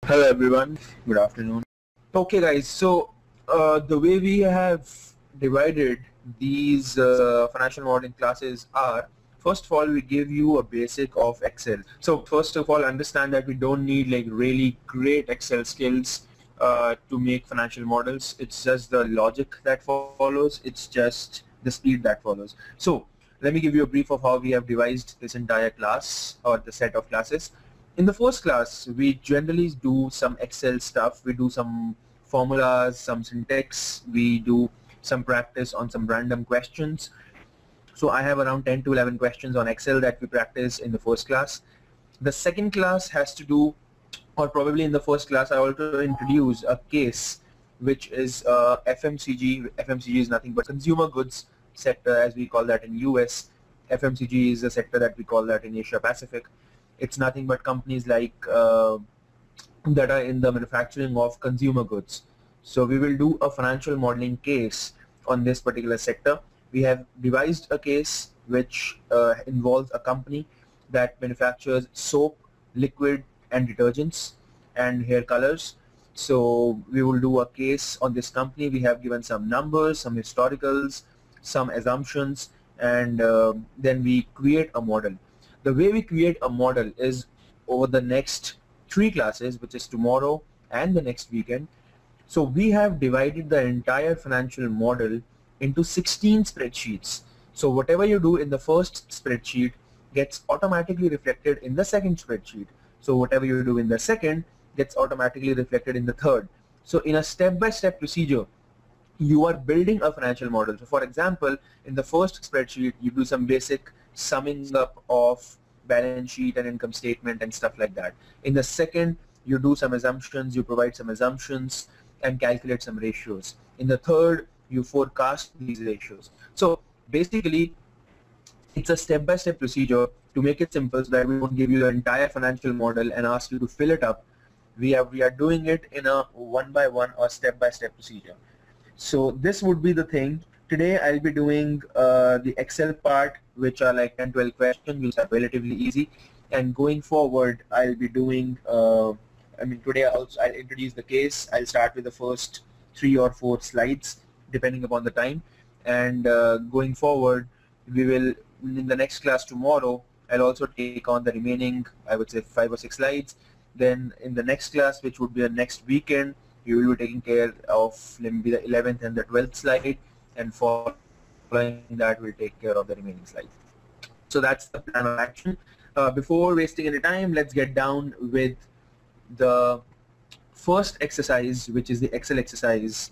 Hello everyone, good afternoon. Okay guys, so the way we have divided these financial modeling classes are, first of all we give you a basic of Excel. So first of all understand that we don't need like really great Excel skills to make financial models. It's just the logic that follows, it's just the speed that follows. So let me give you a brief of how we have devised this entire class or the set of classes. In the first class, we generally do some Excel stuff. We do some formulas, some syntax. We do some practice on some random questions. So I have around 10 to 11 questions on Excel that we practice in the first class. The second class has to do, or probably in the first class, I also introduce a case which is FMCG. FMCG is nothing but consumer goods sector, as we call that in US. FMCG is a sector that we call that in Asia Pacific. It's nothing but companies like that are in the manufacturing of consumer goods. So we will do a financial modeling case on this particular sector. We have devised a case which involves a company that manufactures soap, liquid and detergents and hair colors. So we will do a case on this company. We have given some numbers, some historicals, some assumptions, and then we create a model. The way we create a model is over the next 3 classes, which is tomorrow and the next weekend. So we have divided the entire financial model into 16 spreadsheets. So whatever you do in the first spreadsheet gets automatically reflected in the second spreadsheet. So whatever you do in the second gets automatically reflected in the third. So in a step-by-step procedure, you are building a financial model. So for example, in the first spreadsheet, you do some basic summing up of balance sheet and income statement and stuff like that. In the second, you do some assumptions, you provide some assumptions and calculate some ratios. In the third, you forecast these ratios. So basically, it's a step-by-step procedure. To make it simple so that we won't give you the entire financial model and ask you to fill it up, we are doing it in a one-by-one or step-by-step procedure. So this would be the thing. Today I'll be doing the Excel part, which are like 10-12 questions, which are relatively easy. And going forward, I'll be doing, today I'll introduce the case. I'll start with the first 3 or 4 slides, depending upon the time. And going forward, we will, in the next class tomorrow, I'll also take on the remaining, I would say 5 or 6 slides. Then in the next class, which would be the next weekend, you will be taking care of maybe the 11th and the 12th slide, and following that we'll take care of the remaining slides. So that's the plan of action. Before wasting any time, let's get down with the first exercise, which is the Excel exercise.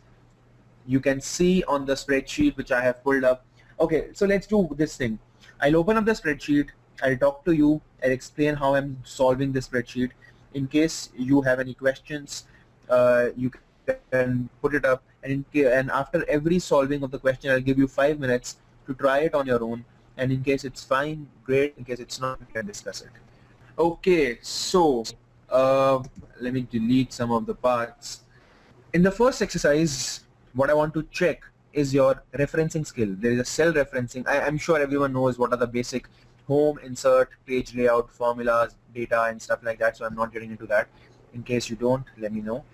You can see on the spreadsheet which I have pulled up. Okay, so let's do this thing. I'll open up the spreadsheet, I'll talk to you, I'll explain how I'm solving the spreadsheet. In case you have any questions, you can put it up, and after every solving of the question, I'll give you 5 minutes to try it on your own, and in case it's fine, great. In case it's not, we can discuss it. Okay, so let me delete some of the parts. In the first exercise, what I want to check is your referencing skill. There is a cell referencing. I'm sure everyone knows what are the basic home, insert, page layout, formulas, data and stuff like that, so I'm not getting into that. In case you don't, let me know.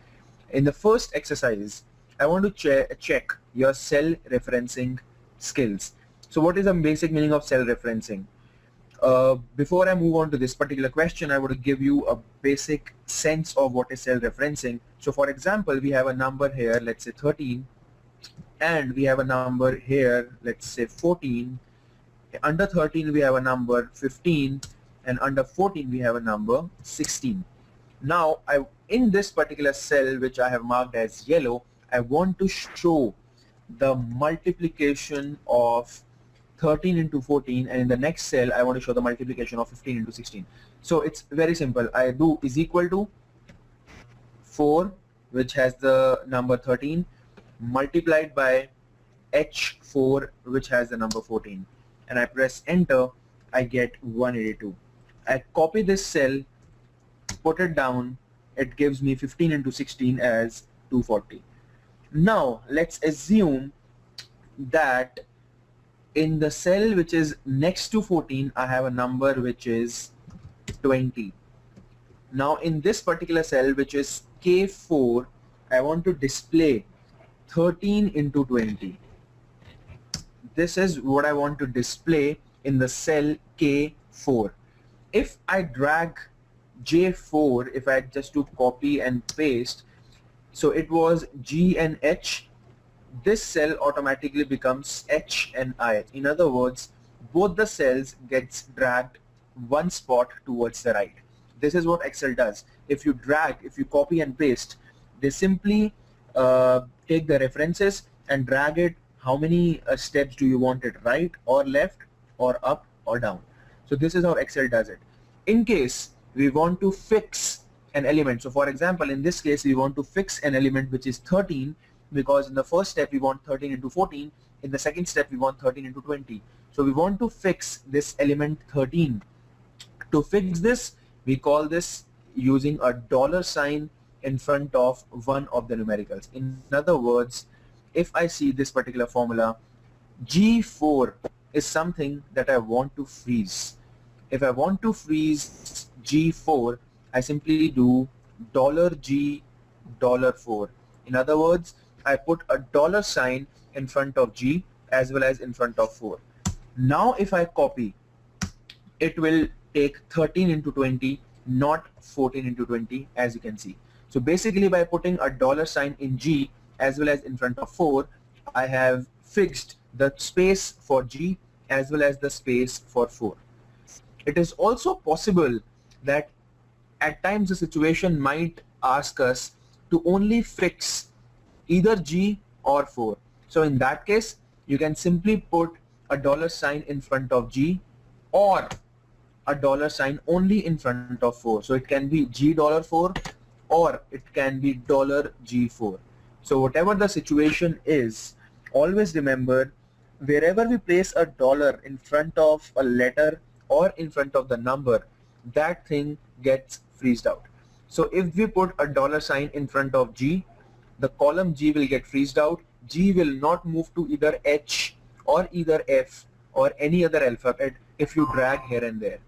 In the first exercise, I want to check your cell referencing skills. So what is the basic meaning of cell referencing? Before I move on to this particular question, I want to give you a basic sense of what is cell referencing. So for example, we have a number here, let's say 13, and we have a number here, let's say 14. Under 13 we have a number 15, and under 14 we have a number 16. Now in this particular cell, which I have marked as yellow, I want to show the multiplication of 13 into 14, and in the next cell I want to show the multiplication of 15 into 16. So it's very simple. I do is equal to 4, which has the number 13, multiplied by H4, which has the number 14, and I press enter. I get 182. I copy this cell, put it down, it gives me 15 into 16 as 240. Now let's assume that in the cell which is next to 14, I have a number which is 20. Now in this particular cell, which is K4, I want to display 13 into 20. This is what I want to display in the cell K4. If I drag J4, if I just do copy and paste, so it was G and H, this cell automatically becomes H and I. In other words, both the cells gets dragged one spot towards the right. This is what Excel does. If you drag, if you copy and paste, they simply take the references and drag it. How many steps do you want it, right or left or up or down? So this is how Excel does it. In case we want to fix an element, so for example in this case we want to fix an element which is 13, because in the first step we want 13 into 14, in the second step we want 13 into 20. So we want to fix this element 13. To fix this, we call this using a dollar sign in front of one of the numericals. In other words, if I see this particular formula, G4 is something that I want to freeze. If I want to freeze G4, I simply do $G $4. In other words, I put a dollar sign in front of G as well as in front of 4. Now if I copy, it will take 13 into 20, not 14 into 20, as you can see. So basically by putting a dollar sign in G as well as in front of 4, I have fixed the space for G as well as the space for 4. It is also possible that at times the situation might ask us to only fix either G or 4. So in that case, you can simply put a dollar sign in front of G or a dollar sign only in front of 4. So it can be G $4 or it can be $G4. So whatever the situation is, always remember, wherever we place a dollar in front of a letter or in front of the number, that thing gets freezed out. So if we put a dollar sign in front of G, the column G will get freezed out. G will not move to either H or either F or any other alphabet if you drag here and there.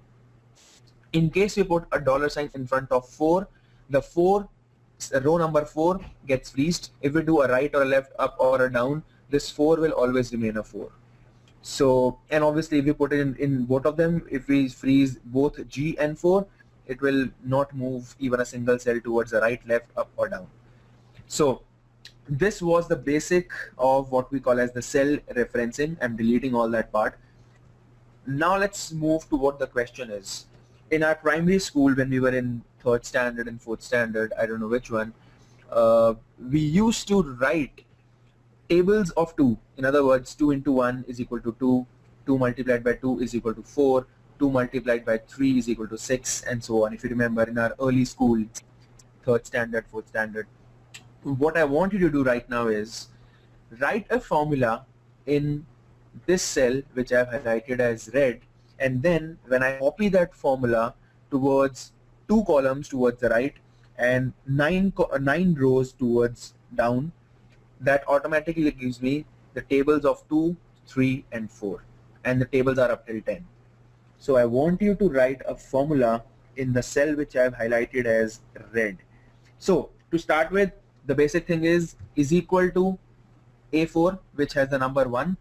In case you put a dollar sign in front of 4, the 4, row number 4 gets freezed. If we do a right or a left, up or a down, this 4 will always remain a 4. So, and obviously if we put it in both of them, if we freeze both G and 4, it will not move even a single cell towards the right, left, up or down. So this was the basic of what we call as the cell referencing. I'm deleting all that part. Now let's move to what the question is. In our primary school, when we were in 3rd standard and 4th standard, I don't know which one, we used to write tables of 2. In other words, 2 into 1 is equal to 2, 2 multiplied by 2 is equal to 4, 2 multiplied by 3 is equal to 6, and so on. If you remember in our early school, 3rd standard, 4th standard, what I want you to do right now is write a formula in this cell which I have highlighted as red, and then when I copy that formula towards 2 columns towards the right and 9 rows towards down, that automatically gives me the tables of 2, 3 and 4, and the tables are up till 10. So I want you to write a formula in the cell which I have highlighted as red. So to start with, the basic thing is equal to A4, which has the number 1,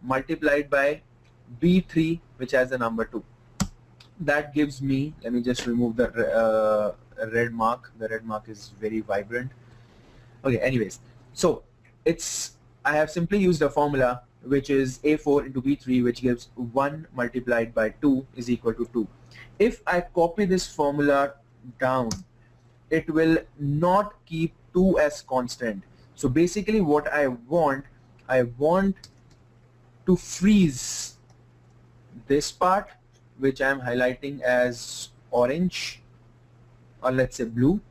multiplied by B3, which has the number 2. That gives me, let me just remove the red mark. The red mark is very vibrant. Okay, anyways, so I have simply used a formula which is A4 into B3, which gives 1 multiplied by 2 is equal to 2. If I copy this formula down, it will not keep 2 as constant. So basically what I want to freeze this part, which I am highlighting as orange, or let's say blue,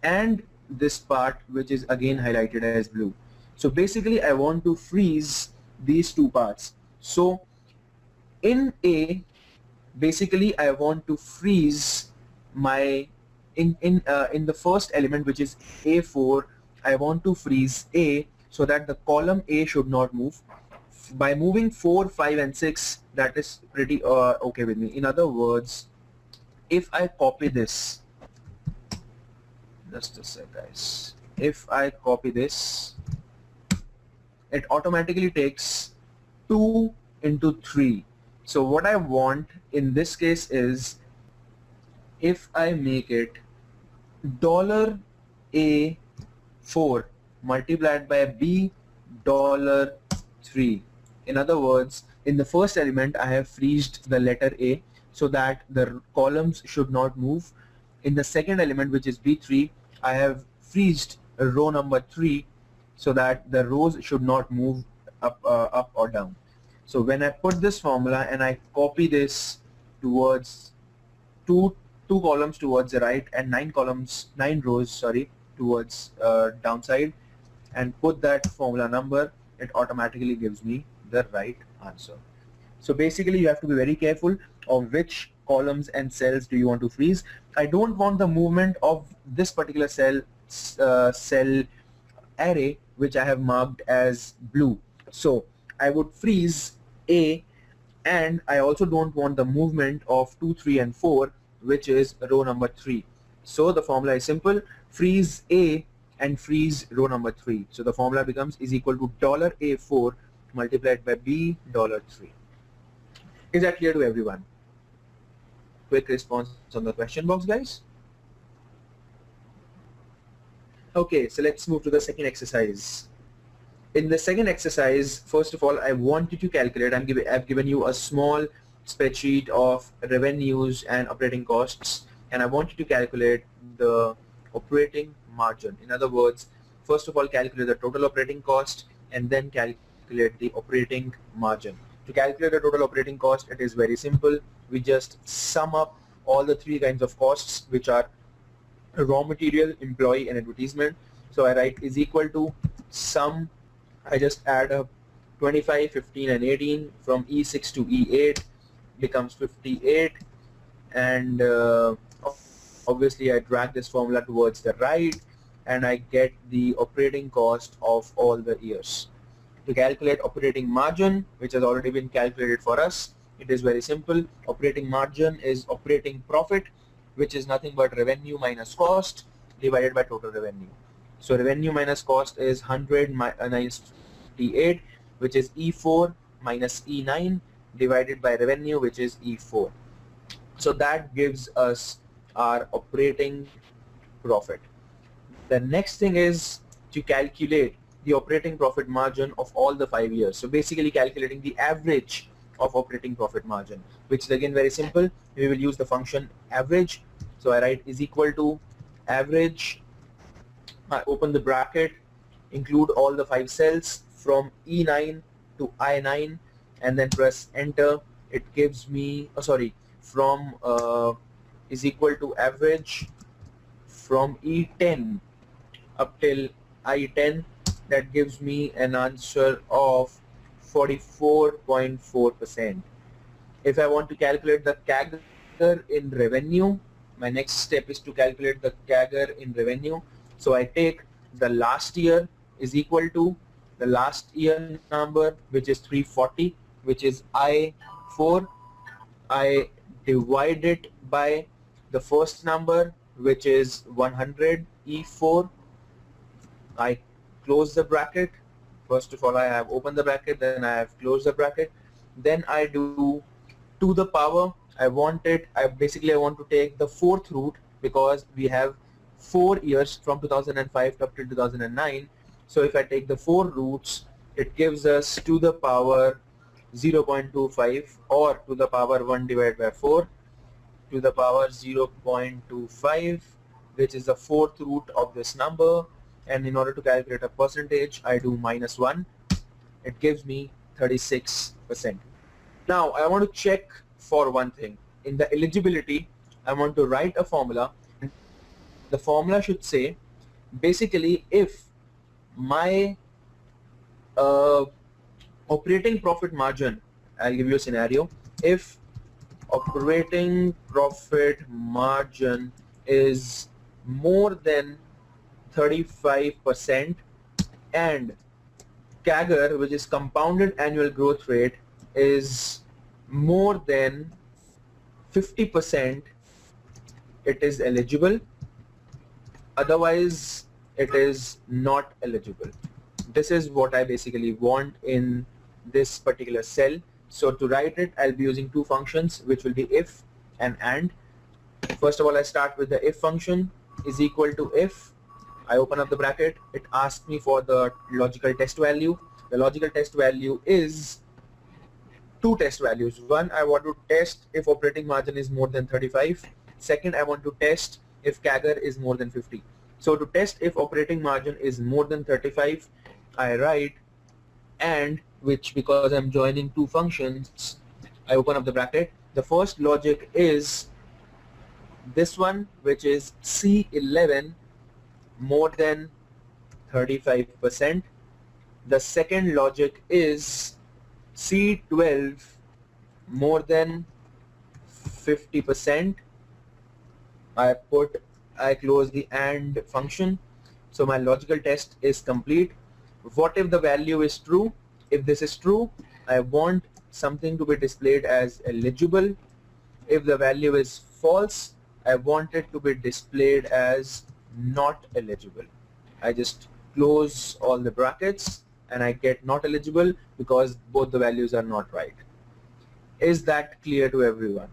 and this part which is again highlighted as blue. So basically I want to freeze these 2 parts. So in A, basically I want to freeze my in the first element, which is A4, I want to freeze A so that the column A should not move. By moving 4, 5 and 6, that is pretty okay with me. In other words, if I copy this just a sec guys, if I copy this, it automatically takes 2 into 3. So what I want in this case is, if I make it $A4 multiplied by $B3. In other words, in the first element I have freezed the letter A so that the columns should not move. In the second element, which is B3, I have freezed row number 3 so that the rows should not move up or down. So when I put this formula and I copy this towards two columns towards the right and 9 rows towards downside, and put that formula number, it automatically gives me the right answer. So basically you have to be very careful of which columns and cells do you want to freeze. I don't want the movement of this particular cell array which I have marked as blue. So I would freeze A, and I also don't want the movement of 2, 3 and 4, which is row number 3. So the formula is simple: freeze A and freeze row number 3. So the formula becomes is equal to $A4 multiplied by $B3. Is that clear to everyone? Quick response on the question box, guys. Okay, so let's move to the second exercise. In the second exercise, first of all, I want you to calculate. I've given you a small spreadsheet of revenues and operating costs, and I want you to calculate the operating margin. In other words, first of all, calculate the total operating cost and then calculate the operating margin. To calculate the total operating cost, it is very simple. We just sum up all the 3 kinds of costs, which are raw material, employee and advertisement. So I write is equal to sum. I just add up 25, 15 and 18 from E6 to E8 becomes 58, and obviously I drag this formula towards the right and I get the operating cost of all the years. To calculate operating margin, which has already been calculated for us, it is very simple. Operating margin is operating profit, which is nothing but revenue minus cost divided by total revenue. So revenue minus cost is 100 minus 58, which is E4 minus E9 divided by revenue, which is E4. So that gives us our operating profit. The next thing is to calculate the operating profit margin of all the 5 years. So basically calculating the average of operating profit margin, which is again very simple. We will use the function average. So I write is equal to average. I open the bracket, include all the 5 cells from E9 to I9, and then press enter. It gives me from is equal to average from E10 up till I10. That gives me an answer of 44.4%. If I want to calculate the CAGR in revenue, my next step is to calculate the CAGR in revenue. So I take the last year is equal to the last year number, which is 340, which is I4. I divide it by the first number, which is 100, E4. I close the bracket. First of all, I have opened the bracket, then I have closed the bracket. Then I do to the power. I want to take the 4th root, because we have 4 years from 2005 up to 2009. So if I take the 4 roots, it gives us to the power 0.25, or to the power 1 divided by 4, to the power 0.25, which is the 4th root of this number. And in order to calculate a percentage, I do -1. It gives me 36%. Now I want to check for one thing. In the eligibility, I want to write a formula. The formula should say, basically, if my operating profit margin, I'll give you a scenario. If operating profit margin is more than 35% and CAGR, which is compounded annual growth rate, is more than 50%, it is eligible. otherwise it is not eligible. This is what I basically want in this particular cell. So to write it, I'll be using two functions, which will be if and and. First of all, I start with the if function is equal to if. I open up the bracket. It asks me for the logical test value. The logical test value is two test values. One, I want to test if operating margin is more than 35. Second, I want to test if CAGR is more than 50. So to test if operating margin is more than 35, I write and, which because I'm joining two functions, I open up the bracket. The first logic is this one, which is C11 more than 35%. The second logic is C12 more than 50%. I close the AND function. So my logical test is complete. What if the value is true? If this is true, I want something to be displayed as eligible. If the value is false, I want it to be displayed as not eligible. I just close all the brackets and I get not eligible because both the values are not right. Is that clear to everyone?